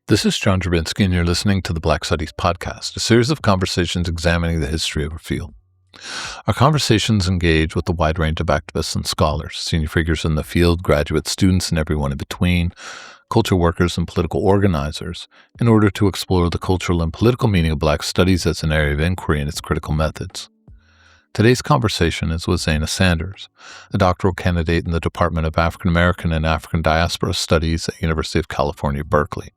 This is John Drabinski, and you're listening to the Black Studies Podcast, a series of conversations examining the history of our field. Our conversations engage with a wide range of activists and scholars, senior figures in the field, graduate students, and everyone in between, culture workers and political organizers, in order to explore the cultural and political meaning of Black studies as an area of inquiry and its critical methods. Today's conversation is with Zana Sanders, a doctoral candidate in the Department of African American and African Diaspora Studies at University of California, Berkeley.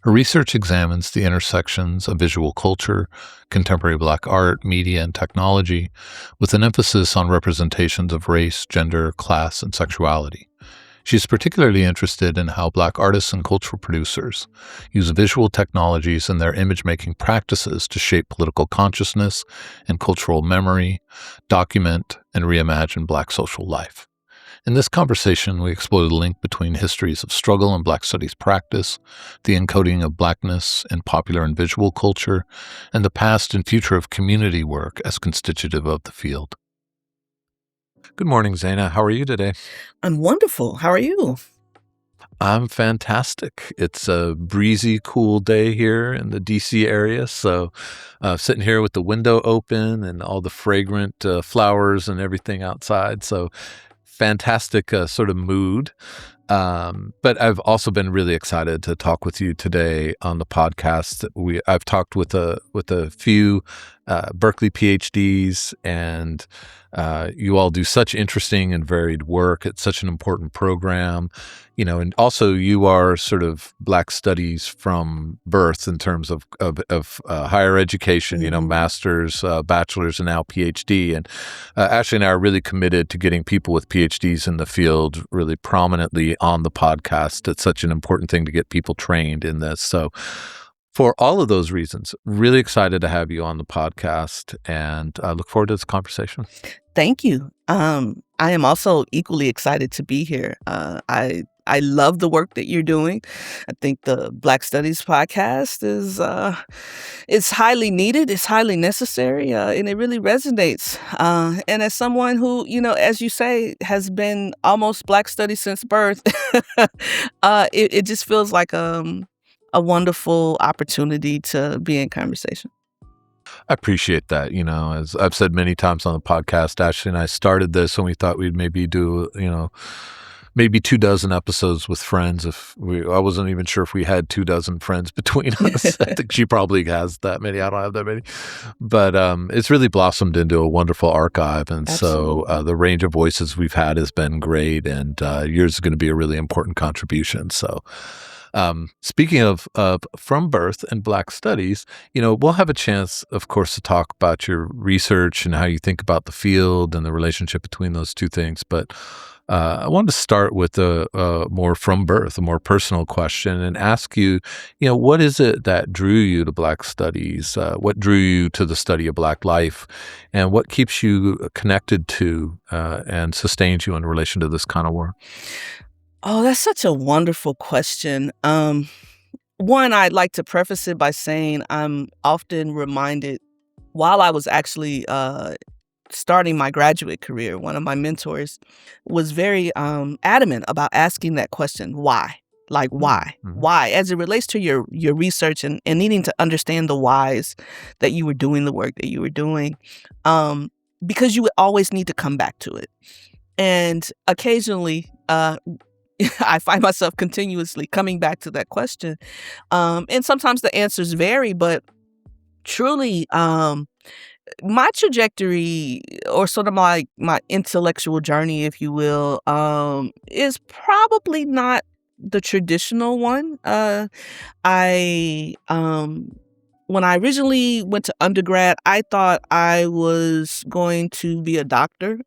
Her research examines the intersections of visual culture, contemporary Black art, media, and technology, with an emphasis on representations of race, gender, class, and sexuality. She's particularly interested in how Black artists and cultural producers use visual technologies in their image-making practices to shape political consciousness and cultural memory, document, and reimagine Black social life. In this conversation, we explore the link between histories of struggle and Black studies practice, the encoding of Blackness in popular and visual culture, and the past and future of community work as constitutive of the field. Good morning, Zana. How are you today? I'm wonderful. How are you? I'm fantastic. It's a breezy, cool day here in the DC area. So sitting here with the window open and all the fragrant flowers and everything outside. So fantastic sort of mood. But I've also been really excited to talk with you today on the podcast. I've talked with a few Berkeley PhDs, and you all do such interesting and varied work. It's such an important program, and also you are sort of Black studies from birth in terms of higher education, master's, bachelor's, and now PhD. And Ashley and I are really committed to getting people with PhDs in the field really prominently on the podcast. It's such an important thing to get people trained in this. So for all of those reasons, really excited to have you on the podcast, and I look forward to this conversation. Thank you. I am also equally excited to be here. I love the work that you're doing. I think the Black Studies podcast is highly needed. It's highly necessary, and it really resonates. And as someone who, as you say, has been almost Black studies since birth, it just feels like a wonderful opportunity to be in conversation. I appreciate that. As I've said many times on the podcast, Ashley and I started this when we thought we'd maybe do, maybe 24 episodes with friends. I wasn't even sure if we had 24 friends between us. I think she probably has that many. I don't have that many. But it's really blossomed into a wonderful archive. And Absolutely. so the range of voices we've had has been great. And yours is going to be a really important contribution. So speaking of from birth and Black studies, we'll have a chance, of course, to talk about your research and how you think about the field and the relationship between those two things. But I wanted to start with a more from birth, a more personal question, and ask you, what is it that drew you to Black studies? What drew you to the study of Black life? And what keeps you connected to and sustains you in relation to this kind of work? Oh, that's such a wonderful question. One, I'd like to preface it by saying I'm often reminded while I was actually starting my graduate career, one of my mentors was very adamant about asking that question, why? Like, why? Mm-hmm. Why? As it relates to your research and needing to understand the whys that you were doing the work that you were doing, because you would always need to come back to it. And occasionally, I find myself continuously coming back to that question. And sometimes the answers vary, but truly, my trajectory or sort of my intellectual journey, if you will, is probably not the traditional one. When I originally went to undergrad, I thought I was going to be a doctor.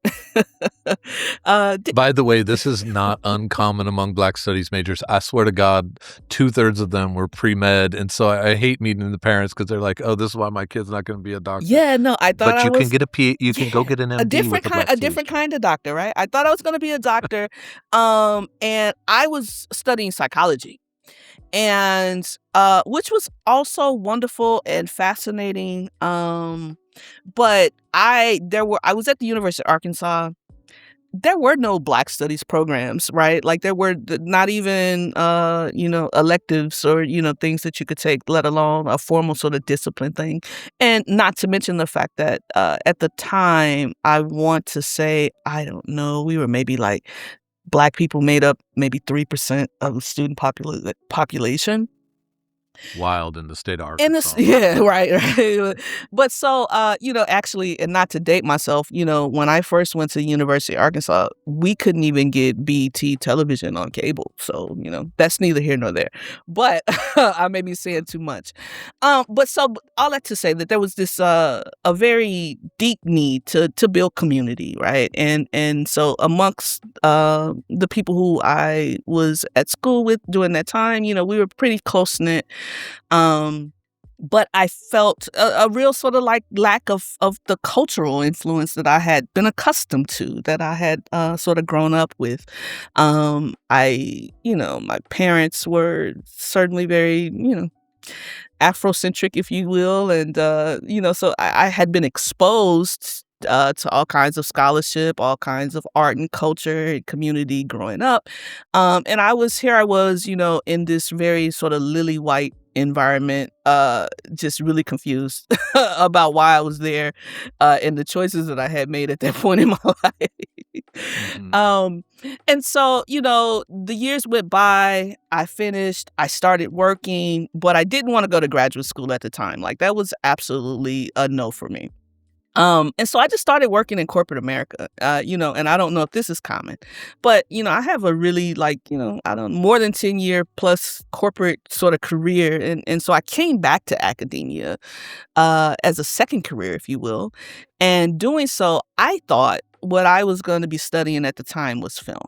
By the way, this is not uncommon among Black studies majors. I swear to God, 2/3 of them were pre-med. And so I hate meeting the parents because they're like, oh, this is why my kid's not going to be a doctor. Yeah, no, I thought But you can get you can go get an MD a different with kind, a a different kind of doctor, right? I thought I was going to be a doctor, and I was studying psychology. And which was also wonderful and fascinating. But I was at the University of Arkansas, there were no Black studies programs, right? Like there were not even, electives or, things that you could take, let alone a formal sort of discipline thing. And not to mention the fact that at the time, I want to say, I don't know, we were maybe like Black people made up maybe 3% of the student population. Wild in the state of In this, Arkansas. yeah, right. But so, actually, and not to date myself, when I first went to the University of Arkansas, we couldn't even get BET television on cable. So, that's neither here nor there. But I may be saying too much. But so all that to say that there was this a very deep need to build community, right? And so amongst the people who I was at school with during that time, we were pretty close knit. But I felt a real sort of like lack of the cultural influence that I had been accustomed to, that I had sort of grown up with. My parents were certainly very, Afrocentric, if you will. And, so I had been exposed to all kinds of scholarship, all kinds of art and culture and community growing up. And I was, in this very sort of lily white environment, just really confused about why I was there, and the choices that I had made at that point in my life. And so, the years went by, I finished, I started working, but I didn't want to go to graduate school at the time. Like that was absolutely a no for me. And so I just started working in corporate America, and I don't know if this is common, but, I have a really more than 10-year plus corporate sort of career. And so I came back to academia, as a second career, if you will. And doing so, I thought what I was going to be studying at the time was film.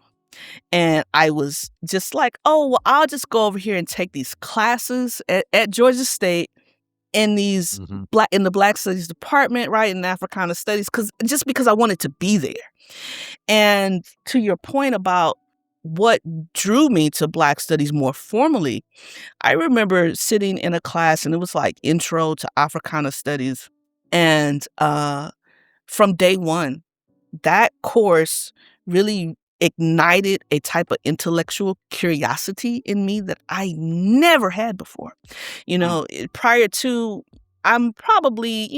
And I was just like, oh, well, I'll just go over here and take these classes at Georgia State in these in the Black Studies department, right, in Africana Studies, because I wanted to be there. And to your point about what drew me to Black Studies more formally, I remember sitting in a class and it was like Intro to Africana Studies. And from day one, that course really ignited a type of intellectual curiosity in me that I never had before. Prior to, I'm probably,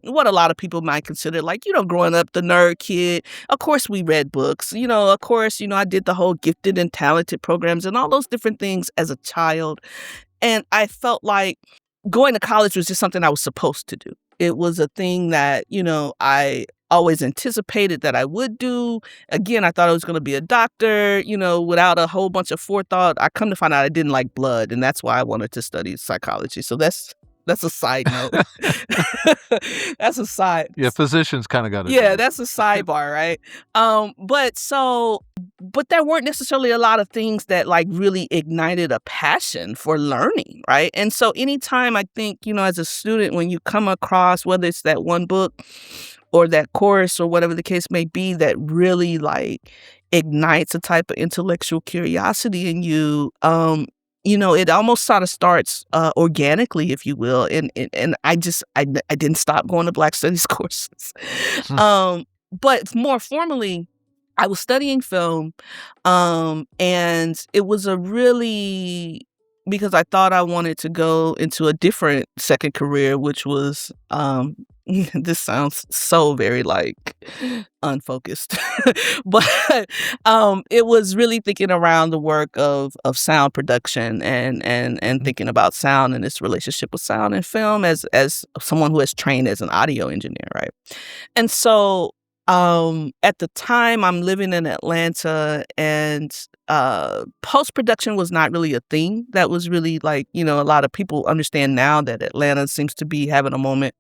what a lot of people might consider like, growing up the nerd kid. Of course, we read books. Of course, I did the whole gifted and talented programs and all those different things as a child. And I felt like going to college was just something I was supposed to do. It was a thing that, I always anticipated that I would do. Again, I thought I was going to be a doctor, without a whole bunch of forethought. I come to find out I didn't like blood, and that's why I wanted to study psychology. So that's a side note. That's a side. Yeah, physicians kind of got it. Yeah, that's a sidebar, right? But there weren't necessarily a lot of things that like really ignited a passion for learning, right? And so anytime I think, as a student, when you come across, whether it's that one book or that course or whatever the case may be, that really like ignites a type of intellectual curiosity in you, it almost sort of starts organically, if you will. And I didn't stop going to Black Studies courses. But more formally, I was studying film, and it was because I thought I wanted to go into a different second career, which was, this sounds so very like unfocused, but it was really thinking around the work of sound production and thinking about sound and its relationship with sound and film as someone who has trained as an audio engineer, right? And so at the time, I'm living in Atlanta, and post-production was not really a thing. That was really like, a lot of people understand now that Atlanta seems to be having a moment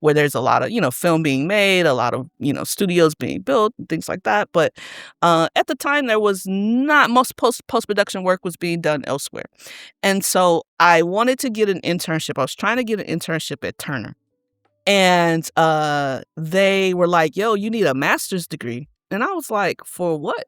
where there's a lot of, film being made, a lot of, studios being built, and things like that. But at the time, there was not, most post-production work was being done elsewhere. And so I wanted to get an internship. I was trying to get an internship at Turner. And they were like, yo, you need a master's degree. And I was like, for what?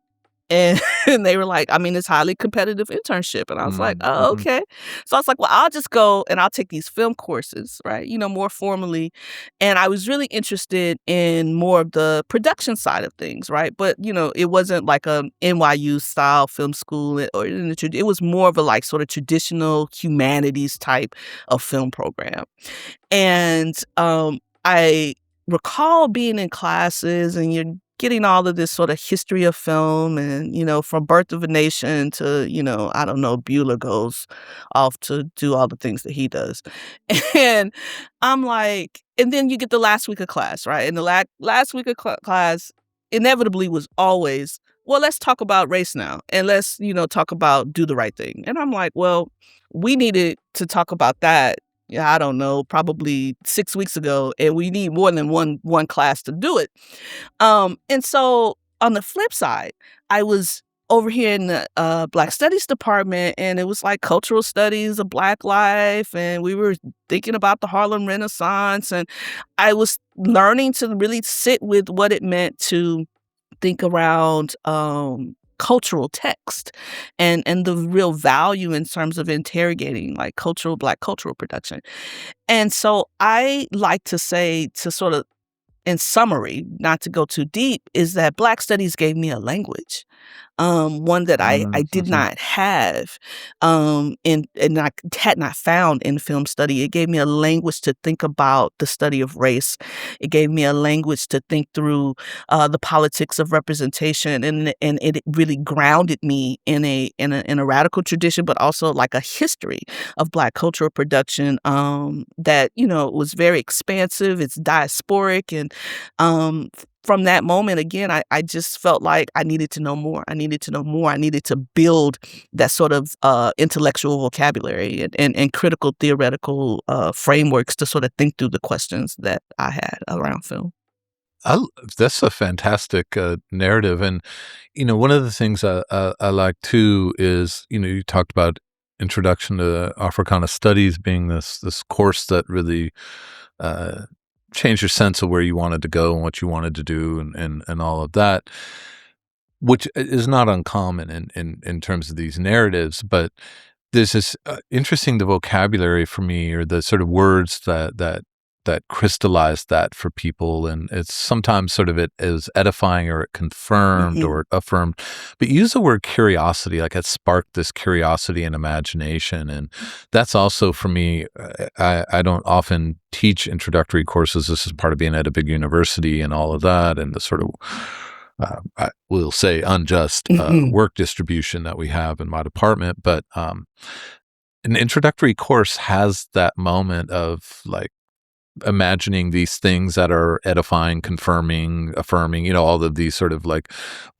And and they were like, I mean, it's highly competitive internship. And I was like, oh, Mm-hmm. okay. So I was like, well, I'll just go and I'll take these film courses, right? More formally. And I was really interested in more of the production side of things, right? But, it wasn't like a NYU style film school or it was more of a like sort of traditional humanities type of film program. And I recall being in classes and you're getting all of this sort of history of film and, from Birth of a Nation to, I don't know, Bueller goes off to do all the things that he does. And I'm like, and then you get the last week of class, right? And the last week of class inevitably was always, well, let's talk about race now. And let's, talk about do the right thing. And I'm like, well, we needed to talk about that. Yeah, I don't know, probably 6 weeks ago, and we need more than one class to do it. And so on the flip side, I was over here in the Black Studies department, and it was like cultural studies of Black life, and we were thinking about the Harlem Renaissance, and I was learning to really sit with what it meant to think around cultural text and the real value in terms of interrogating like Black cultural production. And so I like to say, to sort of in summary, not to go too deep, is that Black studies gave me a language, one that I did Mm-hmm. not have, and I had not found in film study. It gave me a language to think about the study of race. It gave me a language to think through the politics of representation, and it really grounded me in a radical tradition, but also like a history of Black cultural production that was very expansive. It's diasporic, and from that moment, again, I just felt like I needed to know more. I needed to know more. I needed to build that sort of intellectual vocabulary and critical theoretical frameworks to sort of think through the questions that I had around film. That's a fantastic narrative, and one of the things I like too is you talked about Introduction to Africana Studies being this course that really uh, changed your sense of where you wanted to go and what you wanted to do and all of that, which is not uncommon in terms of these narratives, but there's this interesting the vocabulary for me or the sort of words that crystallize that for people, and it's sometimes sort of it is edifying or it confirmed Mhm. or affirmed, but you use the word curiosity, like it sparked this curiosity and imagination, and that's also for me. I don't often teach introductory courses. This is part of being at a big university and all of that, and the sort of I will say unjust Mhm. work distribution that we have in my department. But an introductory course has that moment of like imagining these things that are edifying, confirming, affirming, all of these sort of like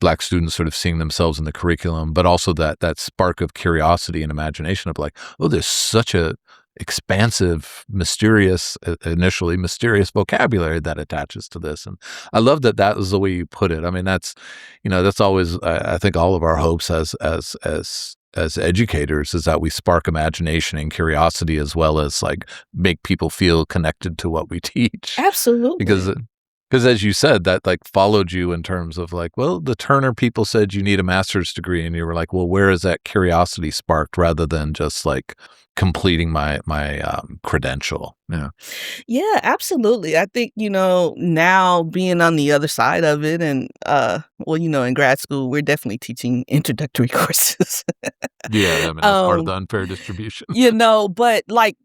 Black students sort of seeing themselves in the curriculum, but also that spark of curiosity and imagination of like, oh, there's such a expansive, mysterious, initially mysterious vocabulary that attaches to this. And I love that was the way you put it. I mean, that's always, I think all of our hopes as educators is that we spark imagination and curiosity as well as like make people feel connected to what we teach. Absolutely. Because as you said, that like followed you in terms of like, well, the Turner people said you need a master's degree, and you were like, well, where is that curiosity sparked rather than just like completing my credential? Yeah. Yeah, absolutely. I think, now being on the other side of it and, well, in grad school, we're definitely teaching introductory courses. Yeah, I mean, that's part of Um, the unfair distribution. but like,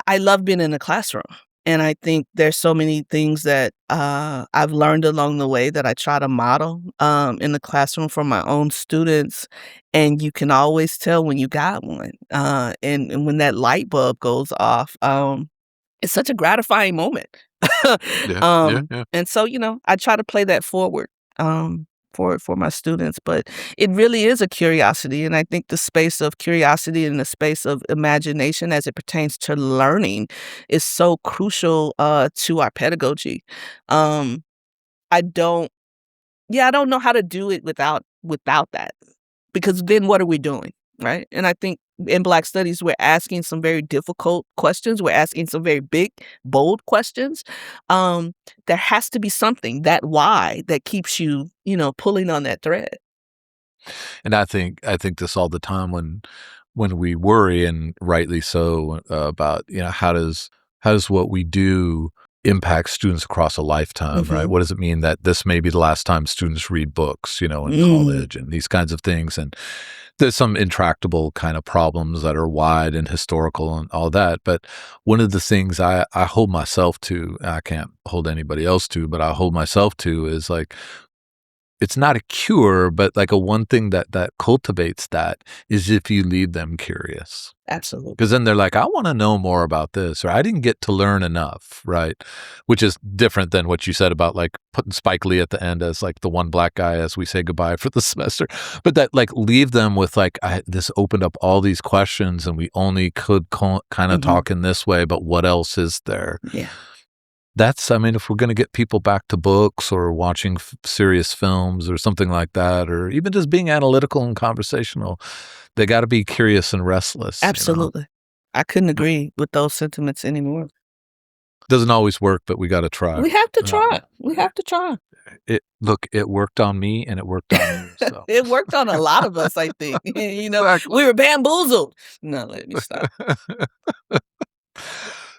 I love being in a classroom. And I think there's so many things that I've learned along the way that I try to model in the classroom for my own students. And you can always tell when you got one. And when that light bulb goes off, it's such a gratifying moment. Yeah, yeah, yeah. And so, I try to play that forward, for my students, but it really is a curiosity, and I think the space of curiosity and the space of imagination as it pertains to learning is so crucial, to our pedagogy. Um, I don't I don't know how to do it without that, because then what are we doing, right? And I think in Black studies, we're asking some very difficult questions. We're asking some very big, bold questions. Um, there has to be something, that why, that keeps you, pulling on that thread. And I think this all the time when we worry, and rightly so, about, how does what we do impact students across a lifetime, right? Mhm. What does it mean that this may be the last time students read books, in Mm. college and these kinds of things? And there's some intractable kind of problems that are wide and historical and all that. But one of the things I hold myself to, I can't hold anybody else to, but I hold myself to, is like, it's not a cure, but like a one thing that cultivates that is if you leave them curious. Absolutely. Because then they're like, I want to know more about this, or I didn't get to learn enough, right? Which is different than what you said about like putting Spike Lee at the end as like the one black guy as we say goodbye for the semester. But that, like, leave them with like, this opened up all these questions and we only could kind of Mhm. talk in this way, but what else is there? Yeah. I mean, if we're going to get people back to books or watching serious films or something like that, or even just being analytical and conversational, they got to be curious and restless. Absolutely. I couldn't agree with those sentiments anymore. Doesn't always work, but we got to try. We have to try. We have to try. It worked on me and it worked on you. So It worked on a lot of us, I think. exactly. We were bamboozled. No, let me stop.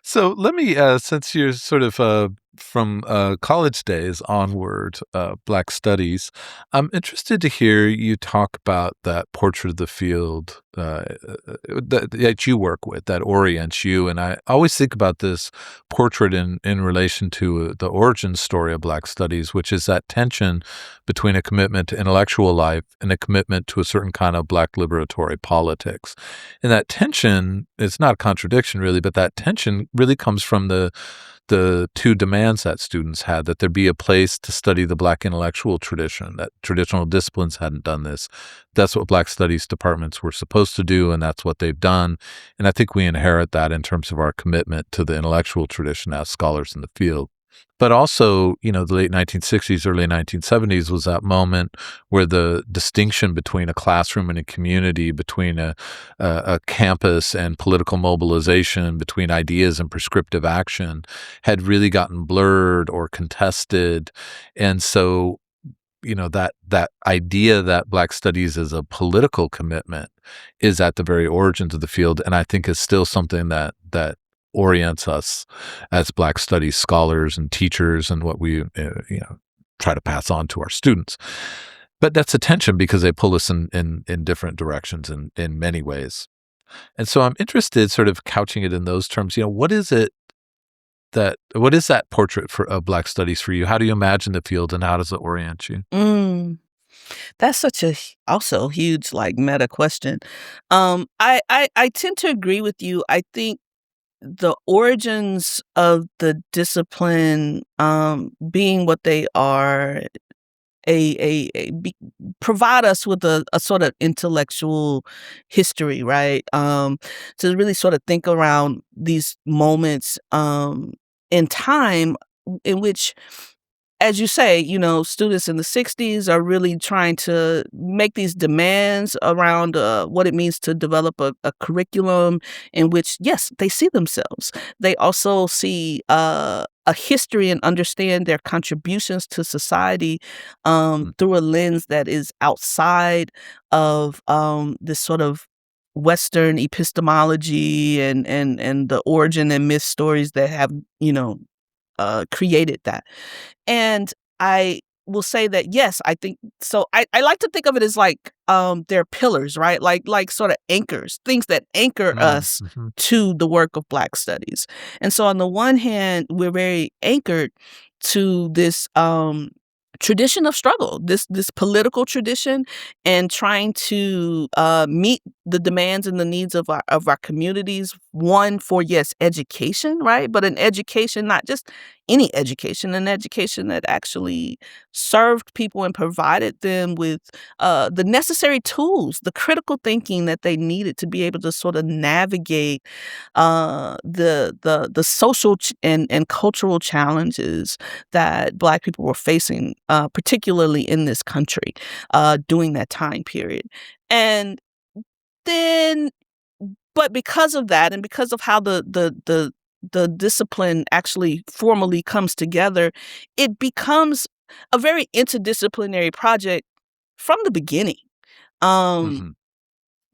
So let me, since you're sort of from college days onward, Black Studies, I'm interested to hear you talk about that portrait of the field that you work with, that orients you. And I always think about this portrait in relation to the origin story of Black Studies, which is that tension between a commitment to intellectual life and a commitment to a certain kind of Black liberatory politics. And that tension, it's not a contradiction really, but that tension really comes from the two demands that students had, that there be a place to study the Black intellectual tradition, that traditional disciplines hadn't done this. That's what Black studies departments were supposed to do, and that's what they've done. And I think we inherit that in terms of our commitment to the intellectual tradition as scholars in the field. But also, the late 1960s, early 1970s was that moment where the distinction between a classroom and a community, between a campus and political mobilization, between ideas and prescriptive action, had really gotten blurred or contested. And so, that idea that Black studies is a political commitment is at the very origins of the field, and I think is still something that orients us as Black studies scholars and teachers, and what we try to pass on to our students. But that's a tension because they pull us in different directions in many ways. And so I'm interested, sort of couching it in those terms, what is that portrait of Black studies for you? How do you imagine the field and how does it orient you? Mm, that's such a also huge like meta question. I tend to agree with you. I think the origins of the discipline, being what they are, provide us with a sort of intellectual history, right? To really sort of think around these moments in time in which, as you say, students in the 60s are really trying to make these demands around what it means to develop a curriculum in which, yes, they see themselves. They also see a history and understand their contributions to society Mm. through a lens that is outside of this sort of Western epistemology and the origin and myth stories that have, created that. And I will say that, yes, I think so. I like to think of it as like, they're pillars, right? Like sort of anchors, things that anchor Mm, us mhm. to the work of Black studies. And so on the one hand, we're very anchored to this tradition of struggle, this political tradition, and trying to meet the demands and the needs of our communities. One, for, yes, education, right? But an education, not just any education, an education that actually served people and provided them with the necessary tools, the critical thinking that they needed to be able to sort of navigate the social and cultural challenges that Black people were facing, particularly in this country, during that time period. And then, but because of that, and because of how the discipline actually formally comes together, it becomes a very interdisciplinary project from the beginning. Mhm.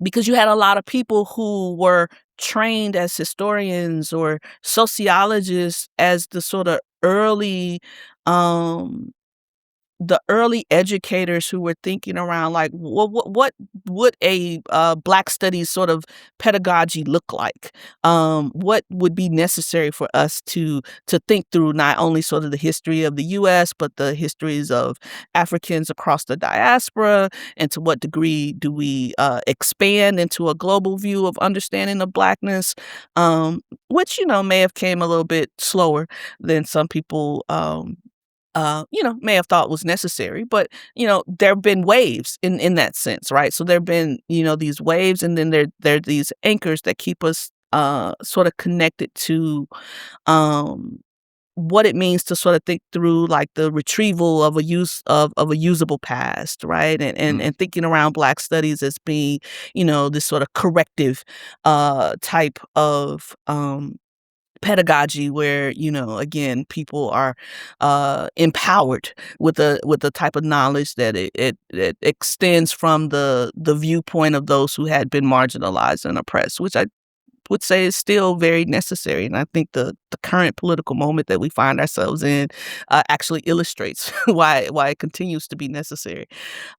Because you had a lot of people who were trained as historians or sociologists as um the early educators who were thinking around like what would a Black studies sort of pedagogy look like? What would be necessary for us to think through not only sort of the history of the U.S. but the histories of Africans across the diaspora, and to what degree do we expand into a global view of understanding of Blackness, which may have came a little bit slower than some people may have thought was necessary. But, there have been waves in that sense, right? So there have been, these waves, and then there are these anchors that keep us sort of connected to um, what it means to sort of think through like the retrieval of a usable past, right? Mm. And thinking around Black studies as being, this sort of corrective type of pedagogy where again people are empowered with the type of knowledge that it extends from the viewpoint of those who had been marginalized and oppressed, which I would say is still very necessary. And I think the current political moment that we find ourselves in actually illustrates why it continues to be necessary.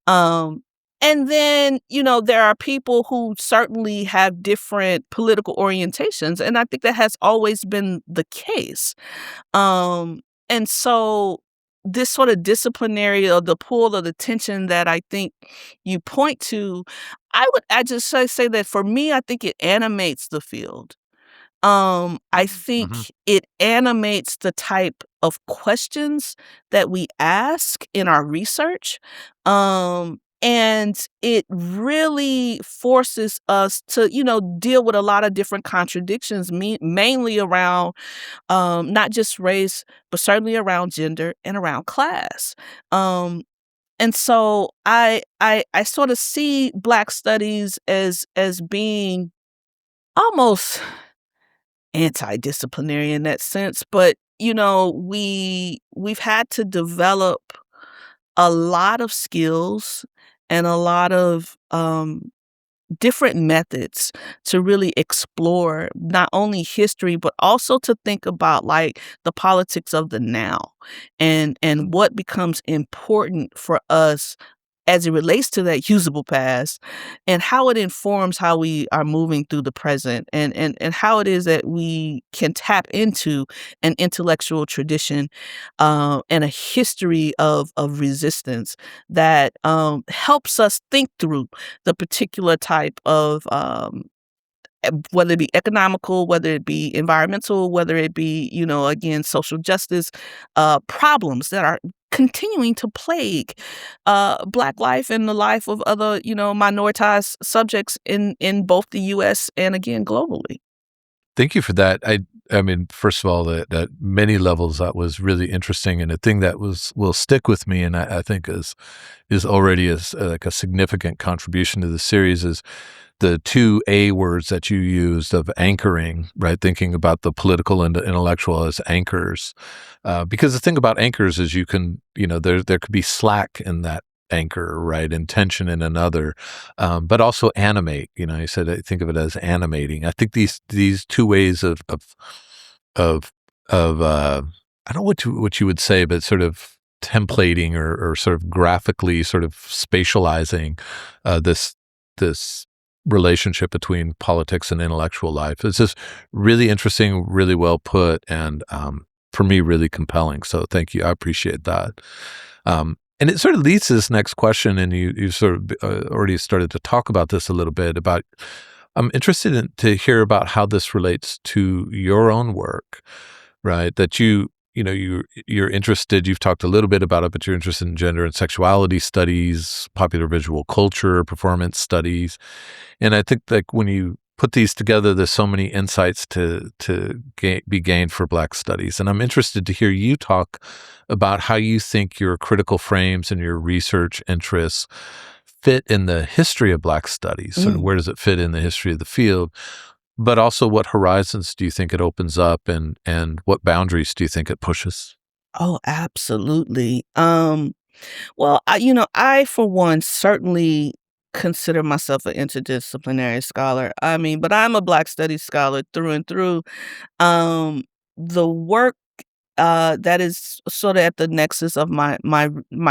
um, and then, there are people who certainly have different political orientations, and I think that has always been the case. And so this sort of disciplinary, or the pull or the tension that I think you point to, I just say that for me, I think it animates the field. I Mhm. think it animates the type of questions that we ask in our research. And it really forces us to, deal with a lot of different contradictions, mainly around not just race, but certainly around gender and around class. Um, and so I sort of see Black studies as being almost anti-disciplinary in that sense, but we've had to develop a lot of skills and a lot of different methods to really explore not only history but also to think about like the politics of the now, and what becomes important for us as it relates to that usable past, and how it informs how we are moving through the present, and how it is that we can tap into an intellectual tradition and a history of resistance that helps us think through the particular type of whether it be economical, whether it be environmental, whether it be, again, social justice problems that are continuing to plague Black life and the life of other, minoritized subjects in both the U.S. and again globally. Thank you for that. I mean, first of all, that at many levels that was really interesting, and a thing that will stick with me, and I think is already like a significant contribution to the series, is the two A words that you used of anchoring, right? Thinking about the political and the intellectual as anchors. Because the thing about anchors is you can, there could be slack in that anchor, right? And tension in another, but also animate. You said I think of it as animating. I think these two ways of I don't know what you would say, but sort of templating or sort of graphically sort of spatializing this relationship between politics and intellectual life. It's just really interesting, really well put, and for me, really compelling. So thank you. I appreciate that. And it sort of leads to this next question, and you sort of already started to talk about this a little bit about. I'm interested to hear about how this relates to your own work, right? That you're interested. You've talked a little bit about it, but you're interested in gender and sexuality studies, popular visual culture, performance studies. And I think like when you put these together, there's so many insights to be gained for Black studies. And I'm interested to hear you talk about how you think your critical frames and your research interests fit in the history of Black studies. Sort of Mm. where does it fit in the history of the field? But also what horizons do you think it opens up, and what boundaries do you think it pushes? Oh, absolutely. Well, I for one certainly consider myself an interdisciplinary scholar. I mean, but I'm a Black studies scholar through and through. Um, the work that is sort of at the nexus of my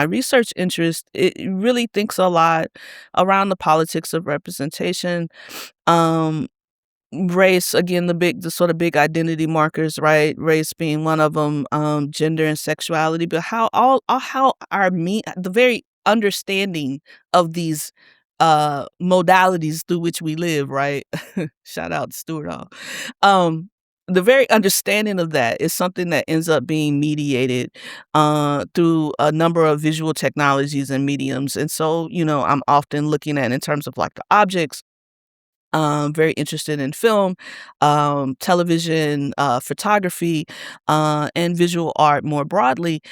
research interest, it really thinks a lot around the politics of representation. Um, Race, again, the sort of big identity markers, right? Race being one of them, gender and sexuality, but how our the very understanding of these modalities through which we live, right? Shout out to Stuart Hall. Um, the very understanding of that is something that ends up being mediated through a number of visual technologies and mediums. And so, I'm often looking at in terms of like the objects, very interested in film, television, photography, and visual art more broadly,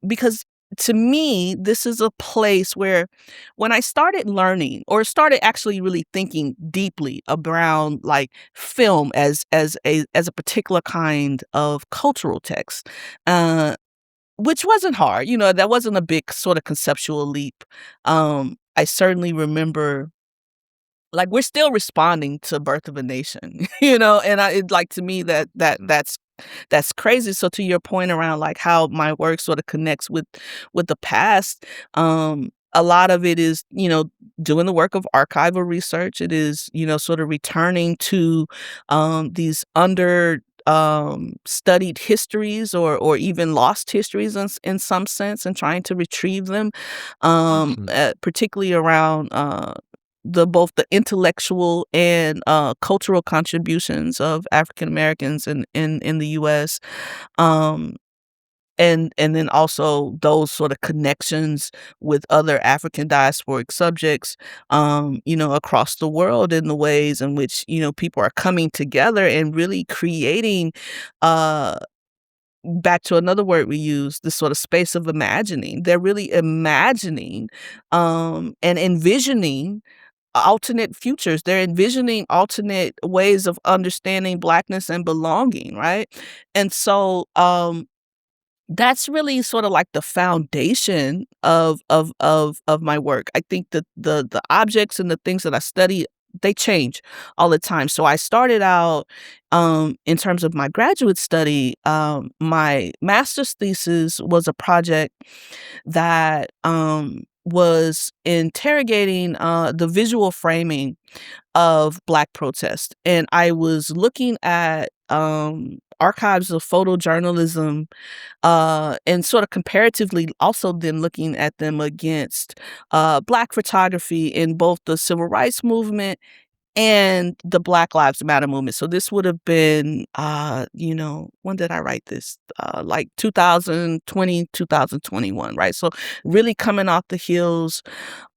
because to me, this is a place where when I started learning or started actually really thinking deeply around like film as a particular kind of cultural text, uh, which wasn't hard, that wasn't a big sort of conceptual leap. I certainly remember like, we're still responding to Birth of a Nation, and like, to me, that's crazy. So to your point around, like, how my work sort of connects with the past, a lot of it is, doing the work of archival research. It is, sort of returning to, these studied histories or even lost histories in some sense and trying to retrieve them, particularly around, both the intellectual and cultural contributions of African Americans in the U.S. Um, and then also those sort of connections with other African diasporic subjects, across the world in the ways in which people are coming together and really creating. Back to another word we use, this sort of space of imagining. They're really imagining and envisioning alternate futures. They're envisioning alternate ways of understanding Blackness and belonging, right? And so, that's really sort of like the foundation of my work. I think that the objects and the things that I study, they change all the time. So I started out, in terms of my graduate study, my master's thesis was a project that was interrogating the visual framing of Black protest. And I was looking at archives of photojournalism, and sort of comparatively also then looking at them against Black photography in both the civil rights movement and the Black Lives Matter movement. So this would have been, when did I write this? Like 2020, 2021, right? So really coming off the heels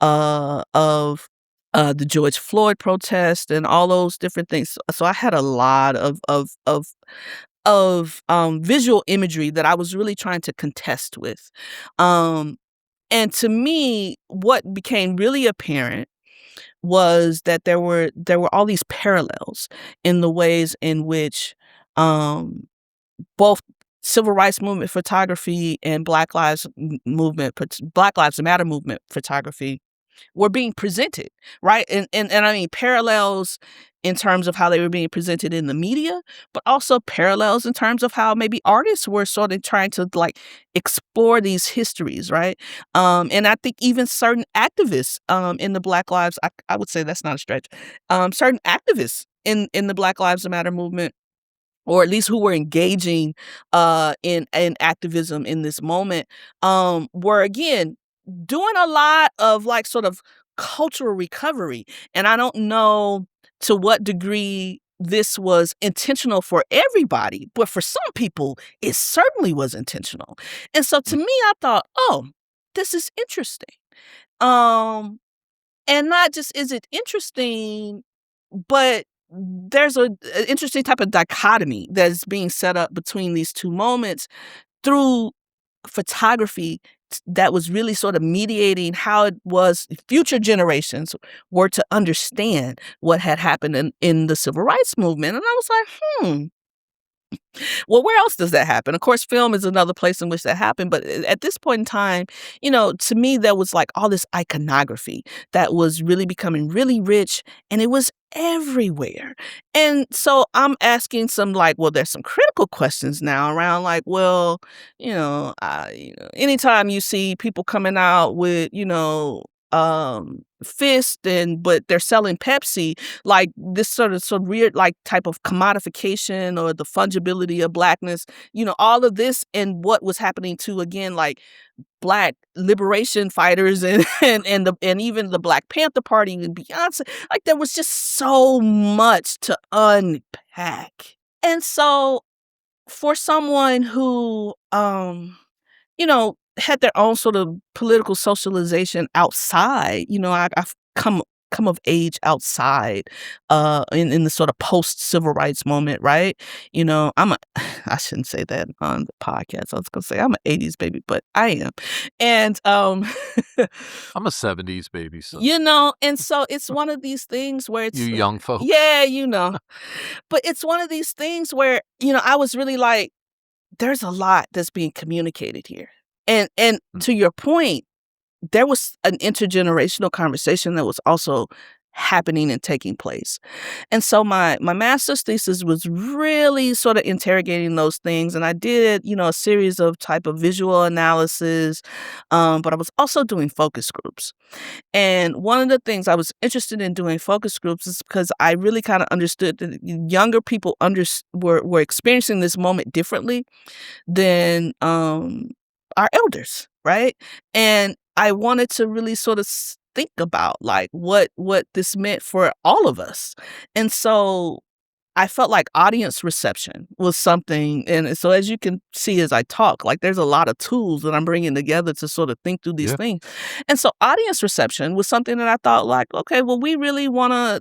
of the George Floyd protest and all those different things. So I had a lot of visual imagery that I was really trying to contest with. And to me, what became really apparent was that there were all these parallels in the ways in which both civil rights movement photography and Black Lives Matter movement photography were being presented, right? And I mean parallels in terms of how they were being presented in the media, but also parallels in terms of how maybe artists were sort of trying to like explore these histories, right? And I think even certain activists in the Black Lives, I would say that's not a stretch, certain activists in the Black Lives Matter movement, or at least who were engaging in activism in this moment, were again doing a lot of like sort of cultural recovery. And I don't know to what degree this was intentional for everybody, but for some people, it certainly was intentional. And so to me, I thought, oh, this is interesting. And not just is it interesting, but there's an interesting type of dichotomy that's being set up between these two moments through photography that was really sort of mediating how it was future generations were to understand what had happened in the civil rights movement. And I was like, Well, where else does that happen? Of course, film is another place in which that happened, but at this point in time, to me, there was like all this iconography that was really becoming really rich, and it was everywhere. And so I'm asking some like, well, there's some critical questions now around like, well, anytime you see people coming out with, fist but they're selling Pepsi, like this sort of weird like type of commodification or the fungibility of blackness, all of this and what was happening to again like Black liberation fighters and and even the Black Panther Party and Beyonce. Like there was just so much to unpack. And so for someone who had their own sort of political socialization outside. I've come of age outside, in the sort of post civil rights moment, right? I'm a I shouldn't say that on the podcast. I was gonna say I'm an '80s baby, but I am, and I'm a '70s baby, so and so it's one of these things where it's you young folks. yeah, but it's one of these things where I was really like, there's a lot that's being communicated here. And to your point, there was an intergenerational conversation that was also happening and taking place. And so my master's thesis was really sort of interrogating those things. And I did, a series of type of visual analysis, but I was also doing focus groups. And one of the things I was interested in doing focus groups is because I really kind of understood that younger people were experiencing this moment differently than our elders, right? And I wanted to really sort of think about like what this meant for all of us. And so I felt like audience reception was something. And so as you can see as I talk, like there's a lot of tools that I'm bringing together to sort of think through these things. And so audience reception was something that I thought like, okay, well, we really want to,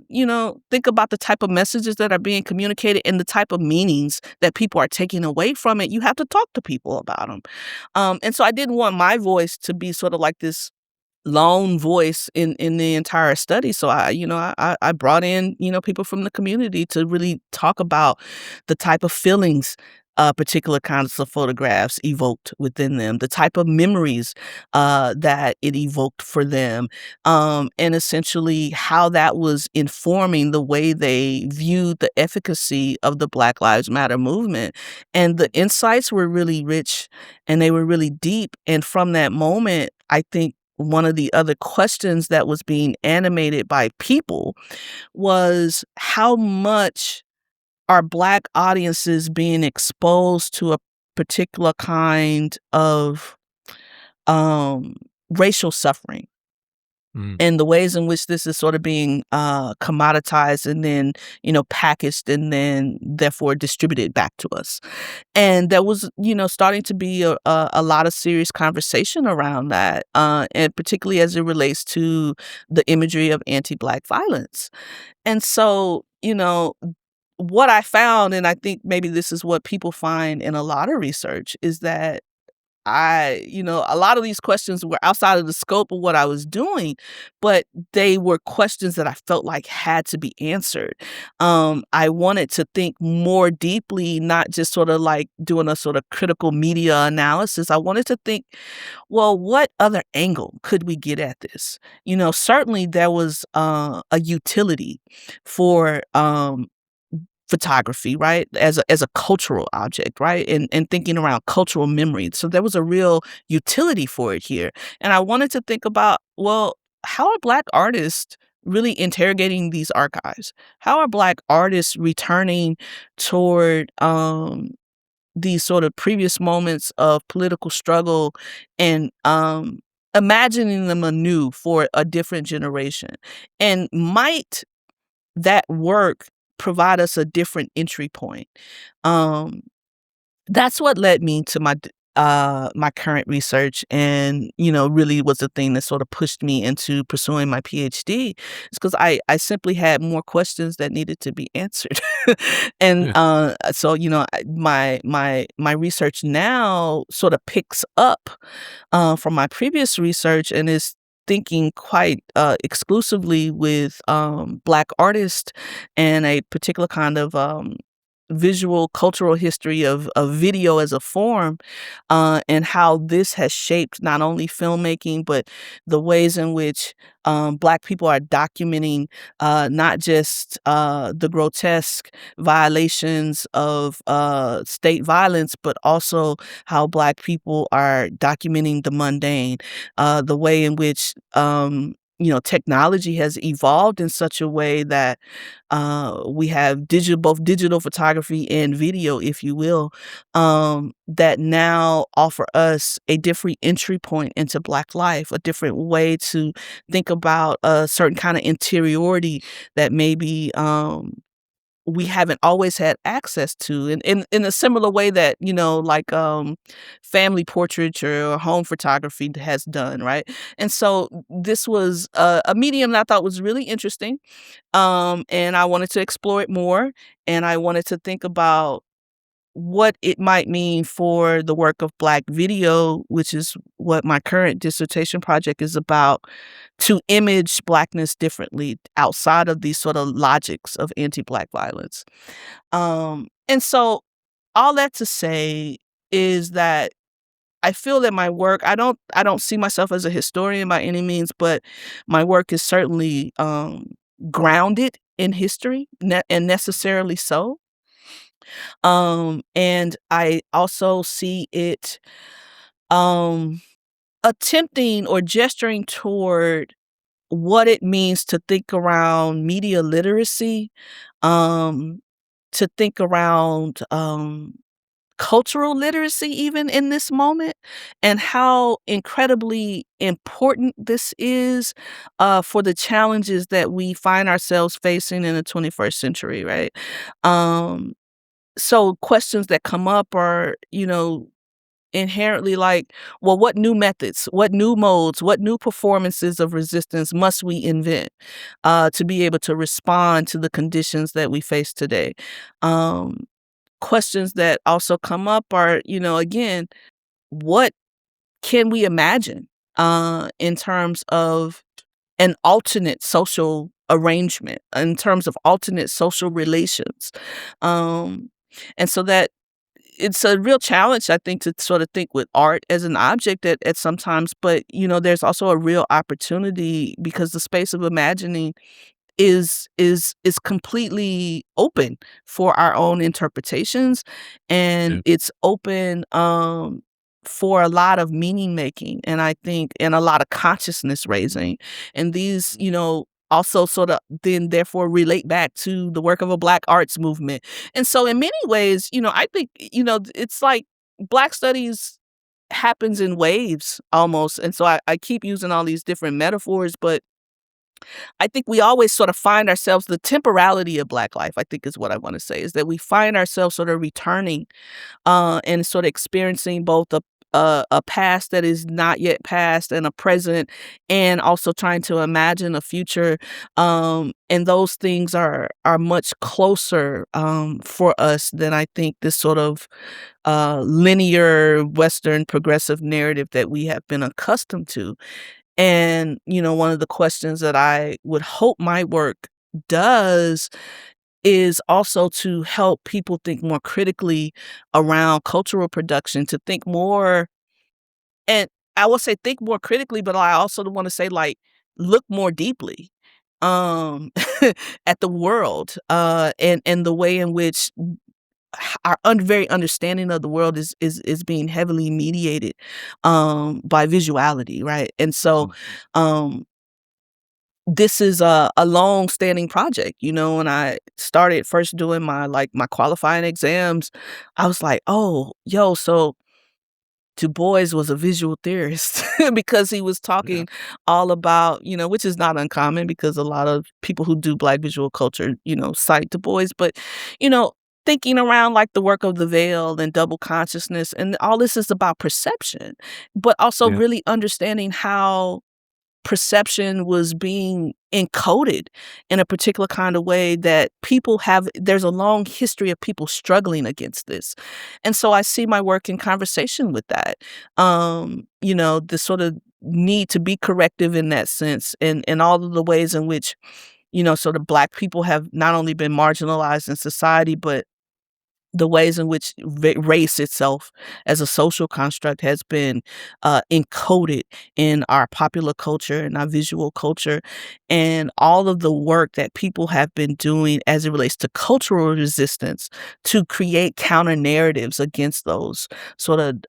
think about the type of messages that are being communicated and the type of meanings that people are taking away from it. You have to talk to people about them. And so I didn't want my voice to be sort of like this lone voice in the entire study. So I brought in, people from the community to really talk about the type of feelings particular kinds of photographs evoked within them, the type of memories that it evoked for them, and essentially how that was informing the way they viewed the efficacy of the Black Lives Matter movement. And the insights were really rich and they were really deep. And from that moment, I think one of the other questions that was being animated by people was how much are Black audiences being exposed to a particular kind of racial suffering and the ways in which this is sort of being commoditized and then, packaged and then therefore distributed back to us. And there was, starting to be a lot of serious conversation around that, and particularly as it relates to the imagery of anti-Black violence. And so, what I found, and I think maybe this is what people find in a lot of research, is that a lot of these questions were outside of the scope of what I was doing, but they were questions that I felt like had to be answered. I wanted to think more deeply, not just sort of like doing a sort of critical media analysis. I wanted to think, well, what other angle could we get at this? Certainly there was a utility for photography, right? As a cultural object, right? And thinking around cultural memory. So there was a real utility for it here. And I wanted to think about, well, how are Black artists really interrogating these archives? How are Black artists returning toward these sort of previous moments of political struggle and imagining them anew for a different generation? And might that work provide us a different entry point? That's what led me to my current research, and really was the thing that sort of pushed me into pursuing my PhD. It's because I simply had more questions that needed to be answered. And so my research now sort of picks up from my previous research and is thinking quite exclusively with Black artists and a particular kind of visual cultural history of video as a form, and how this has shaped not only filmmaking, but the ways in which Black people are documenting not just the grotesque violations of state violence, but also how Black people are documenting the mundane, the way in which technology has evolved in such a way that we have both digital photography and video, if you will, that now offer us a different entry point into Black life, a different way to think about a certain kind of interiority that maybe we haven't always had access to, in a similar way that like family portraiture or home photography has done, right? And so this was a medium that I thought was really interesting, and I wanted to explore it more, and I wanted to think about what it might mean for the work of Black video, which is what my current dissertation project is about, to image Blackness differently outside of these sort of logics of anti-Black violence. And so all that to say is that I feel that my work, I don't see myself as a historian by any means, but my work is certainly grounded in history, and necessarily so. And I also see it um, attempting or gesturing toward what it means to think around media literacy, um, to think around cultural literacy even in this moment, and how incredibly important this is for the challenges that we find ourselves facing in the 21st century, right? Um, so questions that come up are, inherently like, well, what new methods, what new modes, what new performances of resistance must we invent to be able to respond to the conditions that we face today? Questions that also come up are, again, what can we imagine in terms of an alternate social arrangement, in terms of alternate social relations? Um, and so that it's a real challenge, I think, to sort of think with art as an object at sometimes, but there's also a real opportunity because the space of imagining is completely open for our own interpretations, Yeah. and it's open for a lot of meaning making, and I think, and a lot of consciousness raising, and these also sort of then therefore relate back to the work of a Black arts movement. And so in many ways, I think it's like Black studies happens in waves almost, and so I keep using all these different metaphors, but I think we always sort of find ourselves, the temporality of Black life, I think is what I want to say, is that we find ourselves sort of returning and sort of experiencing both a past that is not yet past and a present, and also trying to imagine a future. And those things are much closer for us than I think this sort of linear Western progressive narrative that we have been accustomed to. And, one of the questions that I would hope my work does is also to help people think more critically around cultural production, to think more, and I will say think more critically, but I also want to say, like, look more deeply um at the world, and the way in which our very understanding of the world is being heavily mediated by visuality, right? And so um this is a long-standing project. When I started first doing my qualifying exams, I was like, oh, yo, so Du Bois was a visual theorist because he was Yeah. talking all about, which is not uncommon because a lot of people who do Black visual culture, cite Du Bois, but, you know, thinking around like the work of the veil and double consciousness, and all this is about perception, but also Yeah. really understanding how perception was being encoded in a particular kind of way that there's a long history of people struggling against this. And so I see my work in conversation with that. The sort of need to be corrective in that sense, and all of the ways in which, sort of Black people have not only been marginalized in society, but the ways in which race itself as a social construct has been encoded in our popular culture and our visual culture, and all of the work that people have been doing as it relates to cultural resistance to create counter narratives against those sort of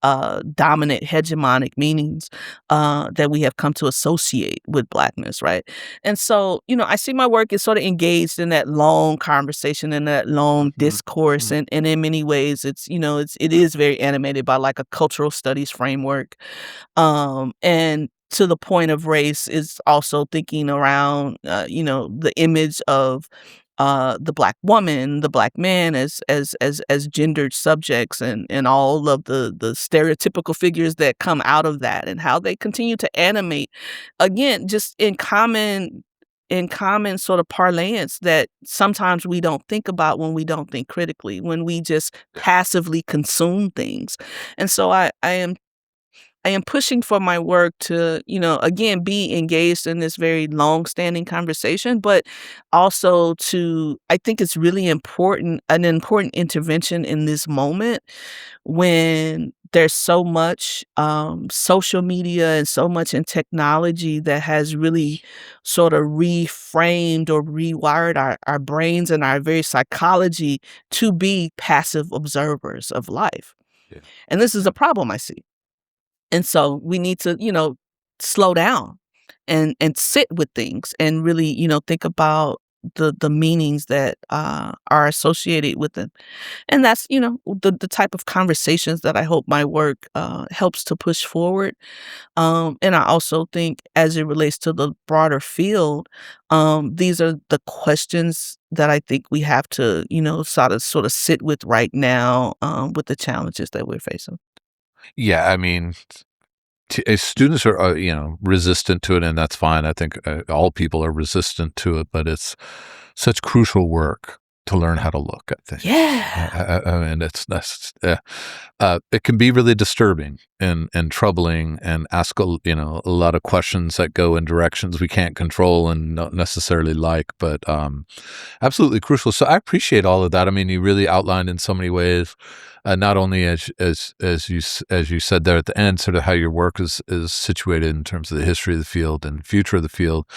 dominant hegemonic meanings that we have come to associate with Blackness, right? And so, I see my work is sort of engaged in that long conversation and that long discourse. And in many ways, it is very animated by like a cultural studies framework. And to the point of race is also thinking around, the image of the Black woman, the Black man as gendered subjects, and all of the stereotypical figures that come out of that, and how they continue to animate, again, just in common sort of parlance that sometimes we don't think about when we don't think critically, when we just passively consume things. And so I am pushing for my work to, again, be engaged in this very long-standing conversation, but also I think it's really important, an important intervention in this moment when there's so much social media and so much in technology that has really sort of reframed or rewired our brains and our very psychology to be passive observers of life. Yeah. And this is a problem I see. And so we need to, slow down and sit with things and really, think about the meanings that are associated with them. And that's, the type of conversations that I hope my work helps to push forward. And I also think as it relates to the broader field, these are the questions that I think we have to, sort of sit with right now with the challenges that we're facing. Yeah, I mean, students are, resistant to it, and that's fine. I think all people are resistant to it, but it's such crucial work to learn how to look at things. Yeah. And it can be really disturbing and troubling, and ask a lot of questions that go in directions we can't control and not necessarily like, but absolutely crucial. So I appreciate all of that. I mean, you really outlined in so many ways, not only as you said there at the end, sort of how your work is situated in terms of the history of the field and future of the field,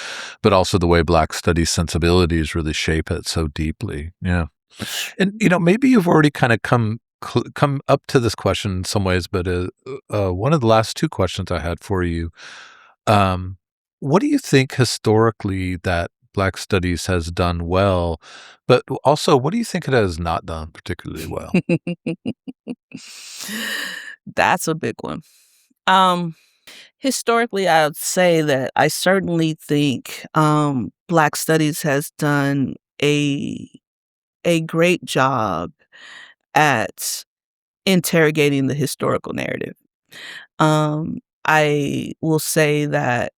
but also the way Black studies sensibilities really shape it so deeply. Yeah. And maybe you've already kind of come up to this question in some ways, but one of the last two questions I had for you, what do you think historically that Black studies has done well, but also what do you think it has not done particularly well? That's a big one. Um, Historically, I would say that I certainly think Black Studies has done a great job at interrogating the historical narrative. I will say that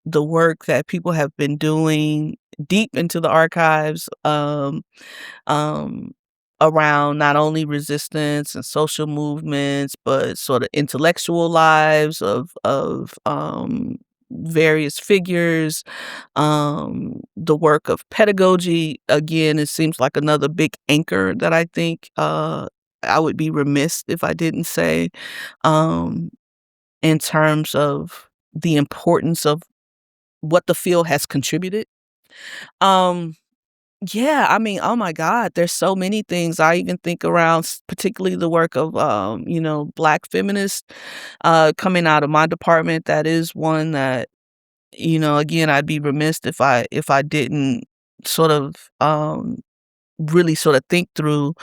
the work that people have been doing deep into the archives, um, around not only resistance and social movements, but sort of intellectual lives of various figures. The work of pedagogy, again, it seems like another big anchor that I think I would be remiss if I didn't say, um, in terms of the importance of what the field has contributed. Um, yeah, I mean, oh my God, there's so many things. I even think around particularly the work of, Black feminists coming out of my department. That is one that, again, I'd be remiss if I didn't sort of really sort of think through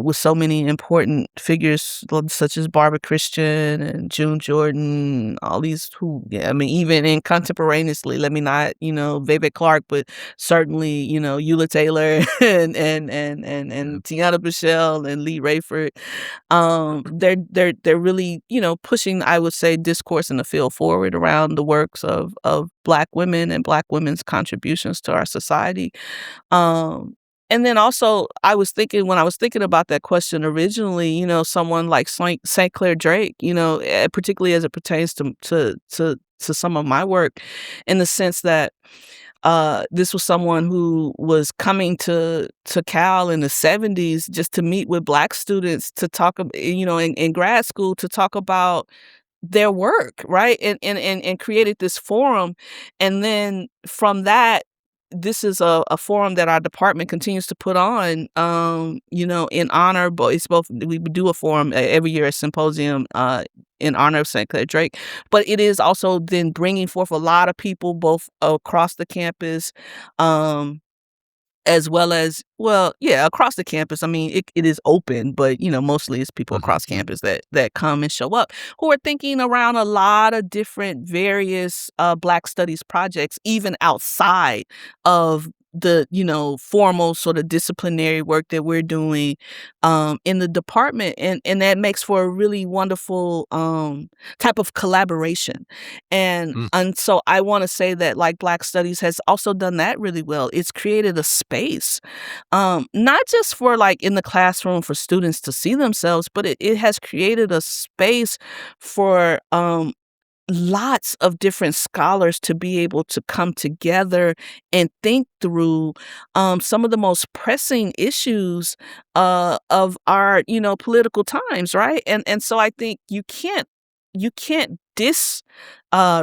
with so many important figures such as Barbara Christian and June Jordan, all these who, yeah, I mean, even in contemporaneously, let me not, Veve Clark, but certainly, Eula Taylor and Tiana Bichelle and Lee Rayford. They're really, pushing, I would say, discourse in the field forward around the works of Black women and Black women's contributions to our society. Um, and then also, when I was thinking about that question originally, someone like St. Clair Drake, particularly as it pertains to some of my work, in the sense that This was someone who was coming to Cal in the 70s just to meet with Black students to talk in grad school to talk about their work, right? And created this forum. And then from that, this is a forum that our department continues to put on, in honor, but it's both, we do a forum every year, a symposium, in honor of St. Clair Drake, but it is also then bringing forth a lot of people both across the campus, as well as, across the campus. I mean, it is open, but, mostly it's people across campus that come and show up who are thinking around a lot of different various Black studies projects, even outside of the, formal sort of disciplinary work that we're doing in the department. And that makes for a really wonderful type of collaboration. And so I want to say that, like, Black Studies has also done that really well. It's created a space, not just for, like, in the classroom for students to see themselves, but it has created a space for lots of different scholars to be able to come together and think through some of the most pressing issues of our, political times, right? And so I think you can't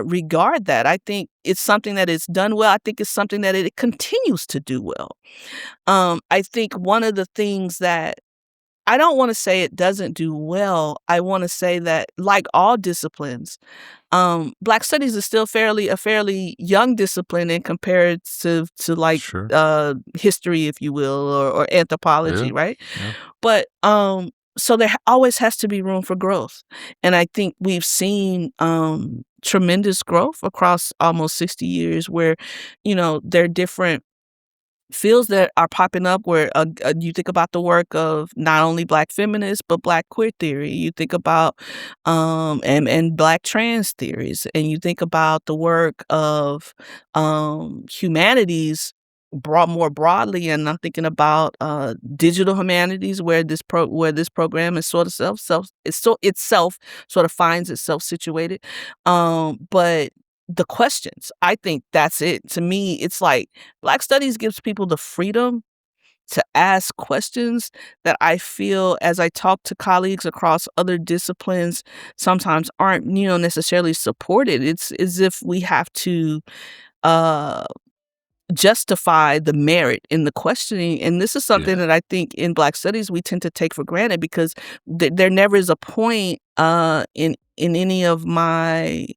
regard that. I think it's something that is done well. I think it's something that it continues to do well. I think one of the things that I don't want to say it doesn't do well. I want to say that, like all disciplines, Black studies is still a fairly young discipline in comparative to like Sure. history, if you will, or anthropology, Yeah. right? Yeah. But so there always has to be room for growth, and I think we've seen tremendous growth across almost 60 years, where there are different fields that are popping up where you think about the work of not only Black feminists but Black queer theory. You think about and Black trans theories, and you think about the work of humanities more broadly. And I'm thinking about digital humanities, where this program is sort of itself sort of finds itself situated. But the questions, I think that's it. To me, it's like Black studies gives people the freedom to ask questions that I feel, as I talk to colleagues across other disciplines, sometimes aren't, necessarily supported. It's as if we have to justify the merit in the questioning. And this is something that I think in Black studies we tend to take for granted, because there never is a point in any of my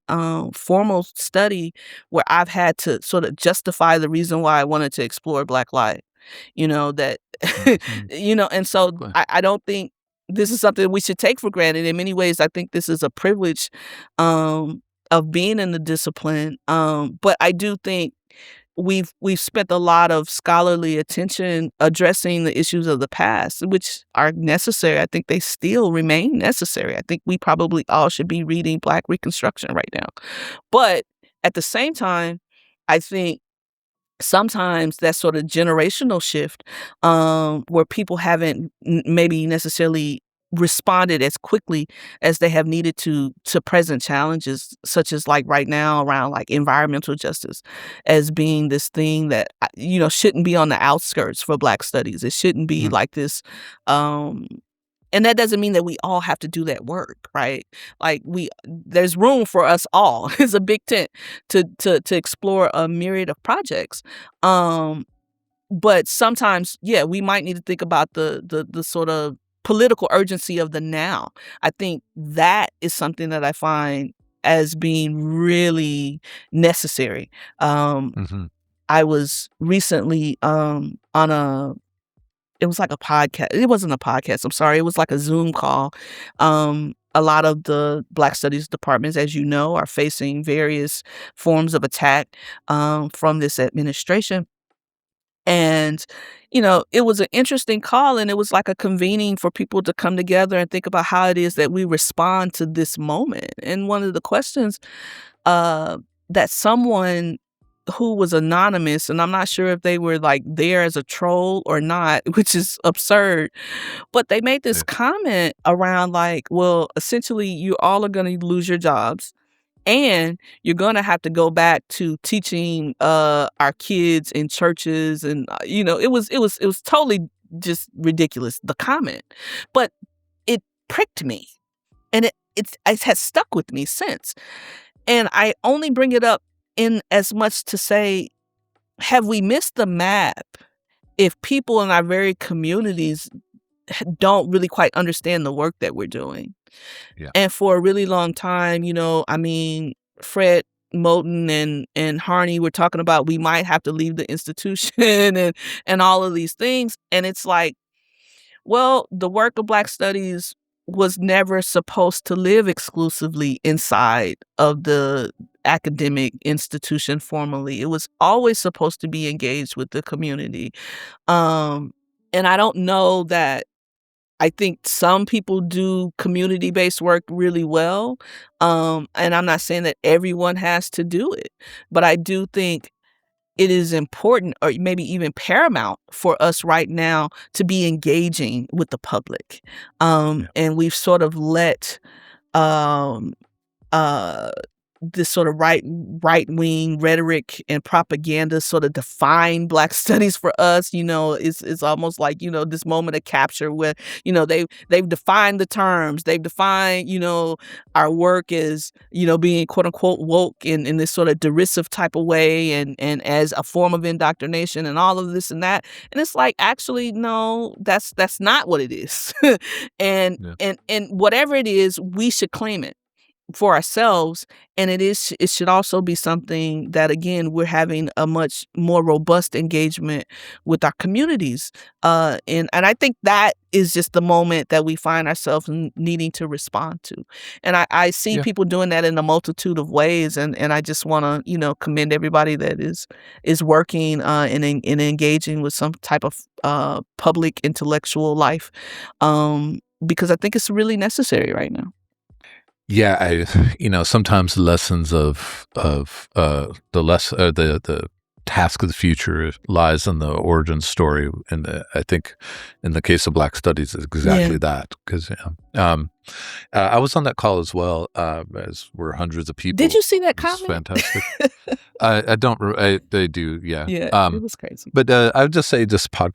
formal study where I've had to sort of justify the reason why I wanted to explore Black life. That and so Good. I don't think this is something we should take for granted. In many ways, I think this is a privilege of being in the discipline. But I do think we've spent a lot of scholarly attention addressing the issues of the past, which are necessary. I think they still remain necessary. I think we probably all should be reading Black Reconstruction right now. But at the same time, I think sometimes that sort of generational shift, where people haven't maybe necessarily responded as quickly as they have needed to present challenges, such as, like, right now around, like, environmental justice as being this thing that shouldn't be on the outskirts for Black studies. It shouldn't be like this. And that doesn't mean that we all have to do that work, right? Like, there's room for us all. It's a big tent to explore a myriad of projects. But sometimes, we might need to think about the sort of political urgency of the now. I think that is something that I find as being really necessary. I was recently on it was like a podcast. It wasn't a podcast. I'm sorry. It was like a Zoom call. A lot of the Black Studies departments, as you know, are facing various forms of attack from this administration. And, it was an interesting call, and it was like a convening for people to come together and think about how it is that we respond to this moment. And one of the questions that someone who was anonymous, and I'm not sure if they were, like, there as a troll or not, which is absurd, but they made this comment around, like, well, essentially, you all are going to lose your jobs. And you're gonna have to go back to teaching our kids in churches, and it was totally just ridiculous, the comment. But it pricked me, and it has stuck with me since. And I only bring it up in as much to say, have we missed the map if people in our very communities don't really quite understand the work that we're doing? Yeah. And for a really long time, Fred Moten and Harney were talking about we might have to leave the institution and all of these things. And it's like, well, the work of Black Studies was never supposed to live exclusively inside of the academic institution formally. It was always supposed to be engaged with the community. And I don't know that I think some people do community-based work really well. And I'm not saying that everyone has to do it, but I do think it is important, or maybe even paramount, for us right now to be engaging with the public. And we've sort of let um, uh, this sort of right-wing rhetoric and propaganda sort of define Black studies for us. It's almost like, this moment of capture where, they've defined the terms. They've defined, our work as, being quote unquote woke in this sort of derisive type of way, and as a form of indoctrination and all of this and that. And it's like, actually, no, that's not what it is. and whatever it is, we should claim it for ourselves. And it should also be something that, again, we're having a much more robust engagement with our communities. And I think that is just the moment that we find ourselves needing to respond to. And I see people doing that in a multitude of ways. And I just want to, commend everybody that is working and engaging with some type of public intellectual life, because I think it's really necessary right now. Yeah, sometimes lessons of the task of the future lies in the origin story, and I think in the case of Black Studies, it's exactly that. Because I was on that call as well, as were hundreds of people. Did you see that comment? Fantastic. I don't. They do. Yeah. Yeah. It was crazy. But I would just say this info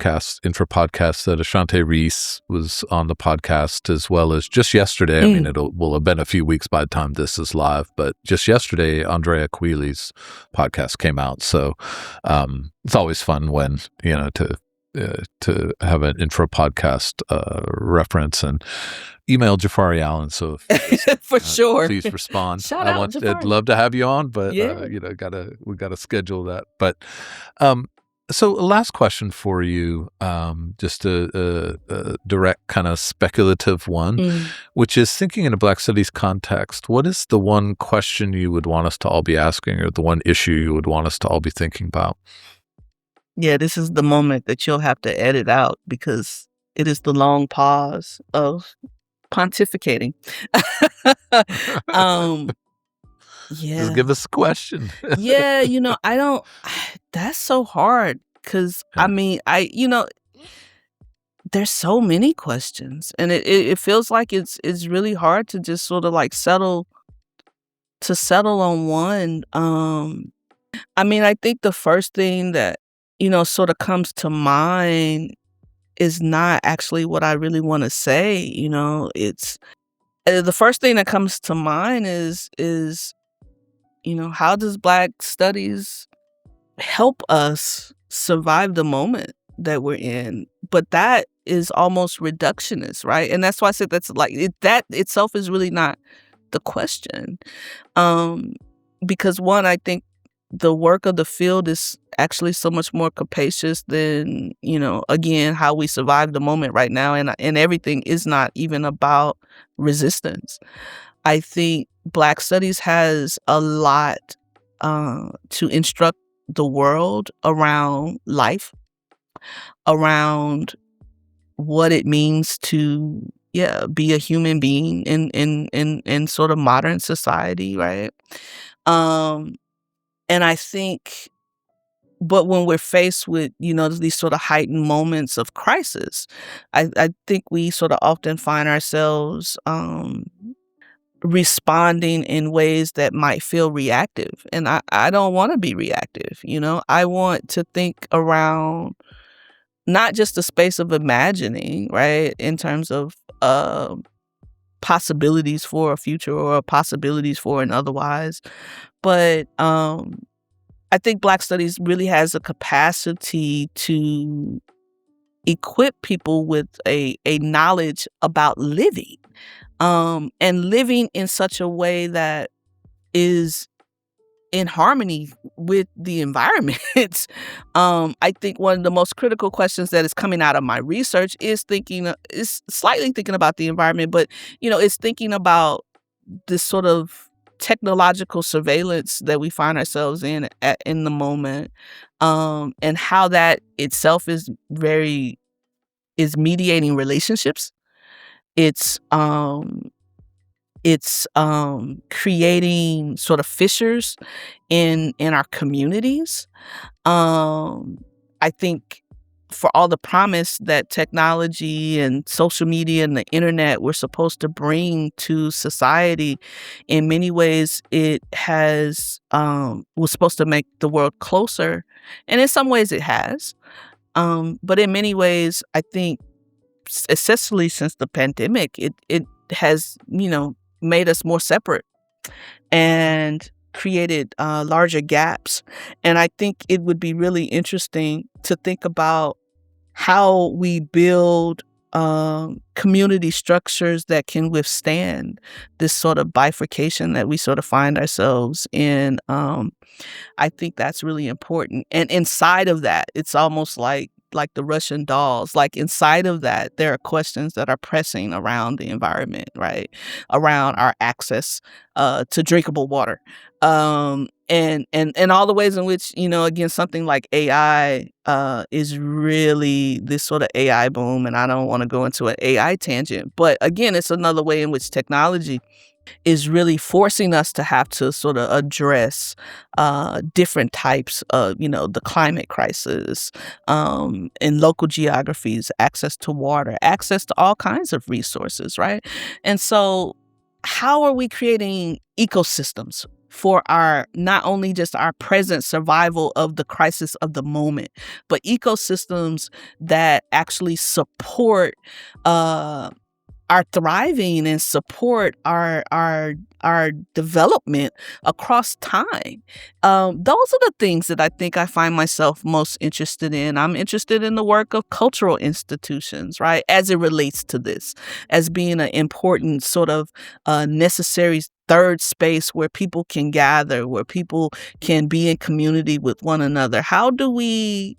podcast, that Ashante Reese was on the podcast, as well as just yesterday. I mean, will have been a few weeks by the time this is live, but just yesterday, Andrea Quealy's podcast came out. So it's always fun when, to have an intro podcast reference, and email Jafari Allen. So for sure, please respond. Shout out, Jafari. I'd love to have you on, but we gotta schedule that. But so last question for you, just a direct kind of speculative one, which is, thinking in a Black Studies context, what is the one question you would want us to all be asking, or the one issue you would want us to all be thinking about? Yeah, this is the moment that you'll have to edit out, because it is the long pause of pontificating. Just give us a question. Yeah, that's so hard, because I mean, there's so many questions, and it feels like it's really hard to just sort of like settle on one. I mean, I think the first thing that sort of comes to mind is not actually what I really want to say. It's the first thing that comes to mind is how does Black Studies help us survive the moment that we're in? But that is almost reductionist, right? And that's why I said that itself is really not the question, because one, I think the work of the field is actually so much more capacious than, again, how we survive the moment right now. And everything is not even about resistance. I think Black Studies has a lot to instruct the world around life, around what it means to be a human being in sort of modern society, right? And I think, but when we're faced with, these sort of heightened moments of crisis, I think we sort of often find ourselves responding in ways that might feel reactive. And I don't want to be reactive. I want to think around not just the space of imagining, right, in terms of possibilities for a future or possibilities for an otherwise. But I think Black Studies really has a capacity to equip people with a knowledge about living, and living in such a way that is in harmony with the environment. I think one of the most critical questions that is coming out of my research is slightly thinking about the environment, but it's thinking about this sort of technological surveillance that we find ourselves in in the moment, and how that itself is mediating relationships. It's creating sort of fissures in our communities. I think for all the promise that technology and social media and the internet were supposed to bring to society, in many ways it was supposed to make the world closer, and in some ways it has. But in many ways, I think, especially since the pandemic, it has made us more separate and created larger gaps. And I think it would be really interesting to think about how we build community structures that can withstand this sort of bifurcation that we sort of find ourselves in. I think that's really important. And inside of that, it's almost like the Russian dolls. Like inside of that, there are questions that are pressing around the environment, right? Around our access to drinkable water. And all the ways in which, again, something like AI is really this sort of AI boom. And I don't want to go into an AI tangent, but again, it's another way in which technology is really forcing us to have to sort of address different types of, the climate crisis, in local geographies, access to water, access to all kinds of resources, right? And so how are we creating ecosystems for not only just our present survival of the crisis of the moment, but ecosystems that actually support our thriving and support our development across time. Those are the things that I think I find myself most interested in. I'm interested in the work of cultural institutions, right, as it relates to this, as being an important sort of necessary third space where people can gather, where people can be in community with one another. How do we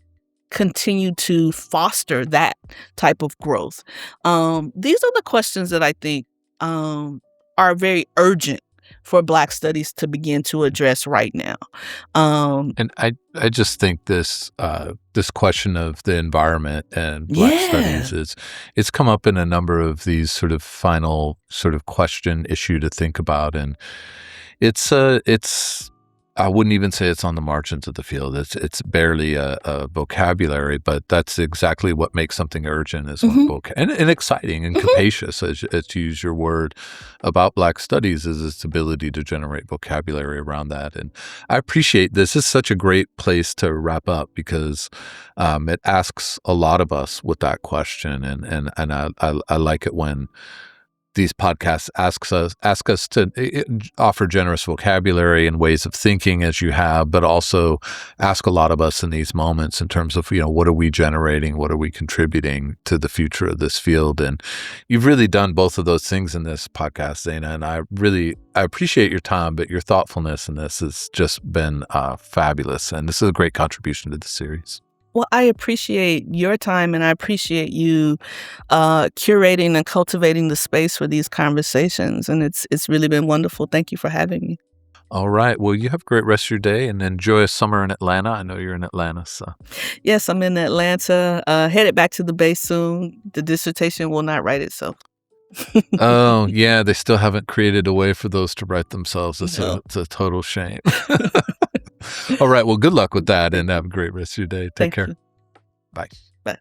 continue to foster that type of growth? These are the questions that I think are very urgent for Black Studies to begin to address right now. And I just think this question of the environment and Black Studies it's come up in a number of these sort of final sort of question issue to think about, and it's I wouldn't even say it's on the margins of the field. It's barely a vocabulary, but that's exactly what makes something urgent is and exciting and capacious, as to use your word, about Black Studies, is its ability to generate vocabulary around that. And I appreciate this is such a great place to wrap up, because it asks a lot of us with that question, and I like it when these podcasts ask us to offer generous vocabulary and ways of thinking, as you have, but also ask a lot of us in these moments in terms of, what are we generating? What are we contributing to the future of this field? And you've really done both of those things in this podcast, Zana, and I appreciate your time, but your thoughtfulness in this has just been fabulous. And this is a great contribution to the series. Well, I appreciate your time, and I appreciate you curating and cultivating the space for these conversations. And it's really been wonderful. Thank you for having me. All right. Well, you have a great rest of your day, and enjoy a summer in Atlanta. I know you're in Atlanta, so. Yes, I'm in Atlanta. Headed back to the Bay soon. The dissertation will not write itself. Oh, yeah. They still haven't created a way for those to write themselves. It's a total shame. All right. Well, good luck with that, and have a great rest of your day. Take care. You. Bye. Bye.